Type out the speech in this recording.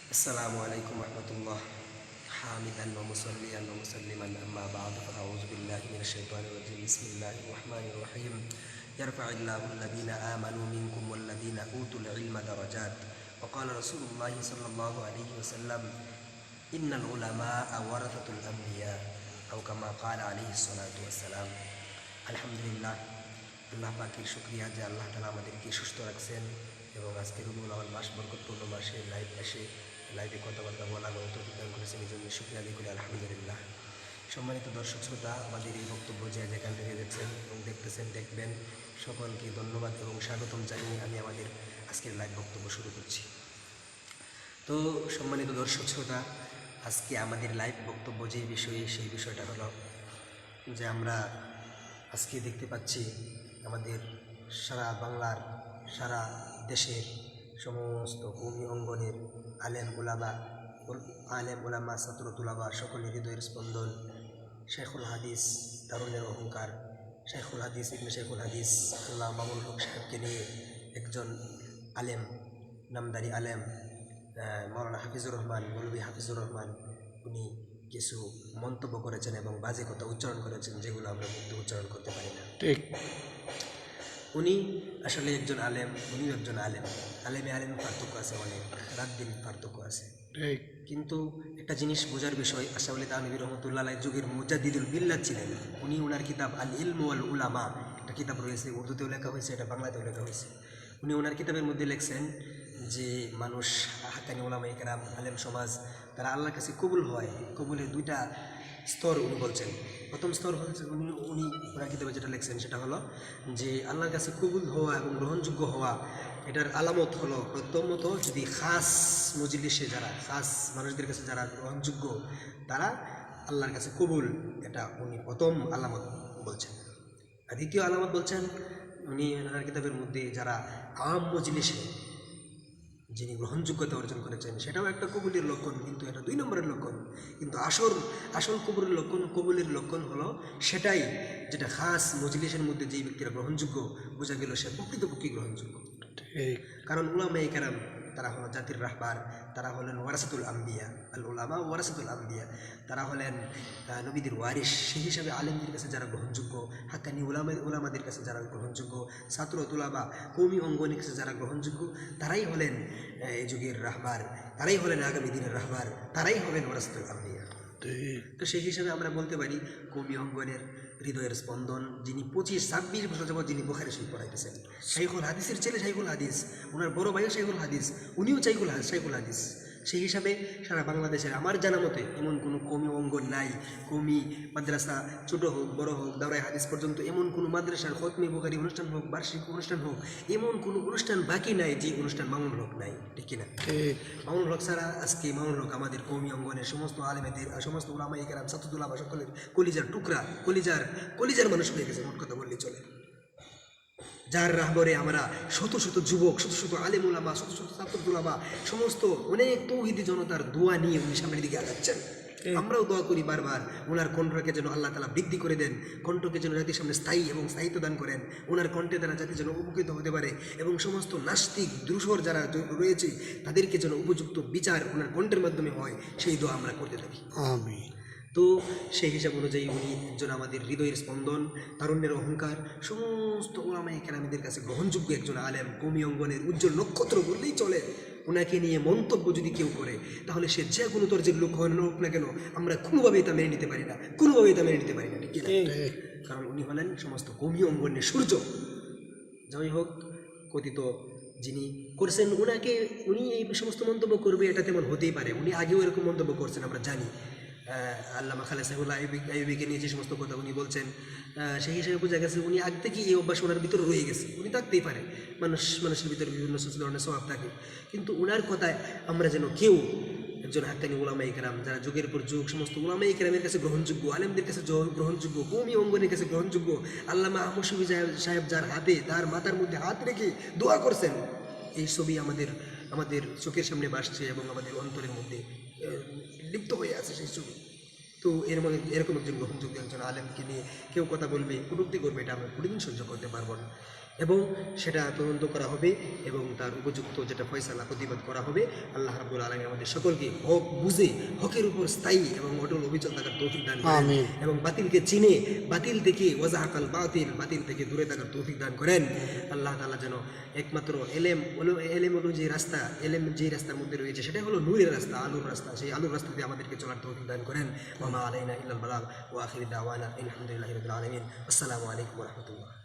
السلام عليكم ورحمة الله حامدا ومصليا ومسلما أما بعد فأعوذ بالله من الشيطان الرجيم بسم الله الرحمن الرحيم يرفع الله الذين آمنوا منكم والذين أوتوا العلم درجات وقال رسول الله صلى الله عليه وسلم إن العلماء ورثة الأنبياء أو كما قال عليه الصلاة والسلام الحمد لله আল্লাহ পাকের শুকরিয়া যে আল্লাহ তাআলা আমাদেরকে সুস্থ রাখছেন এবং আজকে রবিউল আউয়াল মাস বরকতপূর্ণ মাসে লাইভে কথাবার্তা বলা এবং তৌফিক দান করেছেন এই জন্য শুকরিয়া আদায় করি আলহামদুলিল্লাহ। সম্মানিত দর্শক শ্রোতা, আমাদের এই বক্তব্য যে যেখান থেকে দেখছেন এবং দেখতেছেন দেখবেন সকলকে ধন্যবাদ এবং স্বাগতম জানিয়ে আমি আমাদের আজকের লাইভ বক্তব্য শুরু করছি। তো সম্মানিত দর্শক শ্রোতা, আজকে আমাদের লাইভ বক্তব্য যে বিষয়ে সেই বিষয়টা হলো যে আমরা আজকে দেখতে পাচ্ছি আমাদের সারা বাংলার সারা দেশের সমস্ত কওমি অঙ্গনের আলেম ওলামা ছাত্র তুলাবা সকলের হৃদয়ের স্পন্দন শেখুল হাদিস দারুনের অহংকার শেখুল হাদিস ইবনে শেখুল হাদিস আল্লাহ মামুনুল হক সাহেবকে নিয়ে একজন আলেম নামদারি আলেম মৌলানা হাফিজুর রহমান মৌলভী হাফিজুর রহমান উনি কিছু মন্তব্য করেছেন এবং বাজে কথা উচ্চারণ করেছেন যেগুলো আমরা কিন্তু উচ্চারণ করতে পারি না। ঠিক, উনি আসলে একজন আলেম, উনিও একজন আলেম পার্থক্য আছে, অনেক রাত দিন পার্থক্য আছে। ঠিক, কিন্তু একটা জিনিস বোঝার বিষয়, আশরাফ থানভী রহমতুল্লাহ আলাইহি যুগের মুজাদ্দিদুল বিল্লাহ ছিলেন। উনি ওনার কিতাব আল ইলম ওয়াল উলামা একটা কিতাব রয়েছে, উর্দুতেও লেখা হয়েছে, এটা বাংলাতেও লেখা হয়েছে। উনি ওনার কিতাবের মধ্যে লেখছেন যে মানুষ হাক্কানি উলামায়ে কেরাম আলেম সমাজ তারা আল্লাহর কাছে কবুল হয়, কবুলের দুইটা স্তর উনি বলছেন। প্রথম স্তর হচ্ছে উনি ওনার কিতাবে যেটা লেখছেন সেটা হলো যে আল্লাহর কাছে কবুল হওয়া এবং গ্রহণযোগ্য হওয়া এটার আলামত হলো প্রথমত যদি খাস মজলিসে যারা খাস মানুষদের কাছে যারা গ্রহণযোগ্য তারা আল্লাহর কাছে কবুল, এটা উনি প্রথম আলামত বলছেন। আর দ্বিতীয় আলামত বলছেন উনি ওনার কিতাবের মধ্যে যারা আম মজলিসে যিনি গ্রহণযোগ্যতা অর্জন করেছেন সেটাও একটা কবুলের লক্ষণ, কিন্তু এটা 2 নম্বরের লক্ষণ। কিন্তু আসল কবুলের লক্ষণ হলো সেটাই যেটা খাস মজলিসের মধ্যে যেই ব্যক্তিরা গ্রহণযোগ্য বোঝা গেল সে প্রকৃতপক্ষে গ্রহণযোগ্য। কারণ উলামায়ে কেরাম তারা হলো জাতির রাহবার, তারা হলেন ওয়ারাসাতুল আম্বিয়া, আল উলামা ওয়ারাসাতুল আম্বিয়া, তারা হলেন নবীদের ওয়ারিস। সেই হিসাবে আলেমদের কাছে যারা গ্রহণযোগ্য, হাক্কানি উলামাদের কাছে যারা গ্রহণযোগ্য, ছাত্র তুলাবা কওমি অঙ্গনের কাছে যারা গ্রহণযোগ্য, তারাই হলেন এই যুগের রাহবার, তারাই হলেন আগামী দিনের রাহবার, তারাই হলেন ওয়ারাসাতুল আম্বিয়া। তো সেই হিসাবে আমরা বলতে পারি কওমি অঙ্গনের হৃদয়ের স্পন্দন যিনি 25-26 বছর যাবত যিনি বুখারী শরীফ পড়াইতেছেন, শাইখুল হাদিসের ছেলে শাইখুল হাদিস, ওনার বড় ভাইও শাইখুল হাদিস, উনিও শাইখুল হাদিস। সেই হিসাবে সারা বাংলাদেশের আমার জানা মতে এমন কোনো কওমি অঙ্গন নাই, কওমি মাদ্রাসা ছোটো হোক বড় হোক দাওরায়ে হাদিস পর্যন্ত এমন কোনো মাদ্রাসার খতমে বুখারী অনুষ্ঠান হোক, বার্ষিক অনুষ্ঠান হোক, এমন কোনো অনুষ্ঠান বাকি নাই যে অনুষ্ঠান মামুনুল হক নাই, ঠিক কিনা? মামুনুল হক ছাড়া আজকে মামুনুল হক আমাদের কওমি অঙ্গনের সমস্ত আলেমেদের সমস্ত উলামায়ে কেরাম ছাত্রতুল আবা সকলের কলিজার টুকরা, কলিজার মানুষ হয়ে গেছে, মোট কথা বললেই চলে। যার রাহবরে আমরা শত শত যুবক, শত শত আলেম উলামা, শত শত ছাত্রতুল আবা সমস্ত অনেক তৌহিদি জনতার দোয়া নিয়ে উনি সামনের দিকে আগাচ্ছেন। আমরাও দোয়া করি বারবার ওনার কণ্ঠকে যেন আল্লাহ তাআলা বৃদ্ধি করে দেন, কণ্ঠকে যেন জাতির সামনে স্থায়ী এবং স্থায়িত্ব দান করেন, ওনার কণ্ঠে দ্বারা জাতি যেন উপকৃত হতে পারে এবং সমস্ত নাস্তিক দ্রুসর যারা রয়েছে তাদেরকে যেন উপযুক্ত বিচার ওনার কণ্ঠের মাধ্যমে হয়, সেই দোয়া আমরা করতে থাকি। আমিন। তো সেই হিসাব অনুযায়ী উনি একজন আমাদের হৃদয়ের স্পন্দন, তারুণ্যের অহংকার, সমস্ত উলামায়ে কেরামদের কাছে গ্রহণযোগ্য একজন আলেম, কওমি অঙ্গনের উজ্জ্বল নক্ষত্র বললেই চলে। ওনাকে নিয়ে মন্তব্য যদি কেউ করে তাহলে সে যে কোনো তর্জের লোক হোক না কেন আমরা কোনোভাবেই তা মেনে নিতে পারি না, ঠিক না? কারণ উনি হলেন সমস্ত কওমি অঙ্গনের সূর্য। যাই হোক, কথিত যিনি করছেন উনি এই সমস্ত মন্তব্য করবে এটা তেমন হতেই পারে, উনি আগেও এরকম মন্তব্য করছেন আমরা জানি। আল্লামা খালেদ সাহেবুল্লাহ আইয়ুবীকে নিয়ে যে সমস্ত কথা উনি বলছেন সেই হিসেবে বোঝা গেছে উনি আগ থেকেই এই অভ্যাস ওনার ভিতরে রয়ে গেছে। উনি থাকতেই পারে, মানুষের ভিতরে বিভিন্ন ধরনের স্বভাব থাকে, কিন্তু ওনার কথায় আমরা যেন কেউ একজন হাক্কানি উলামায়ে কেরাম যারা যুগের পর যুগ সমস্ত উলামায়ে কেরামের কাছে গ্রহণযোগ্য, আলেমদের কাছে গ্রহণযোগ্য, কওমি অঙ্গনের কাছে গ্রহণযোগ্য, আল্লামা আহমদ শফী সাহেব যার হাতে তার মাথার মধ্যে হাত রেখে দোয়া করছেন, এই ছবি আমাদের চোখের সামনে ভাসছে এবং আমাদের অন্তরের মধ্যে লিপ্ত হয়ে আছে সেই ছবি। তো এরকম একজন গ্রহণযোগ্য একজন আলেমকে নিয়ে কেউ কথা বলবে, কটূক্তি করবে, এটা আমরা কোনোদিন সহ্য করতে পারবো না। এবং সেটা তদন্ত করা হবে এবং তার উপযুক্ত যেটা ফয়সালা প্রতিবাদ করা হবে। আল্লাহ রাব্বুল আলামিন আমাদের সকলকে হক বুঝে হকের উপর স্থায়ী এবং অটল অবিচল থাকার তৌফিক দান করেন আমিন। এবং বাতিলকে চিনে বাতিল থেকে ওয়াজাহাকাল বাতিল থেকে দূরে থাকার তৌফিক দান করেন। আল্লাহ তাআলা যেন একমাত্র এলেম হলো যে রাস্তা, এলেম যে রাস্তার মধ্যে রয়েছে সেটা হলো নূরের রাস্তা, আলোর রাস্তা, সেই আলোর রাস্তা দিয়ে আমাদেরকে চলার তৌফিক দান করেন। ওয়া মা আলাইনা ইল্লাল বালাগ ওয়া আখিরু দাওয়ানা আলহামদুলিল্লাহি রাব্বিল আলামিন। আসসালামু আলাইকুম ওয়া রাহমাতুল্লাহ।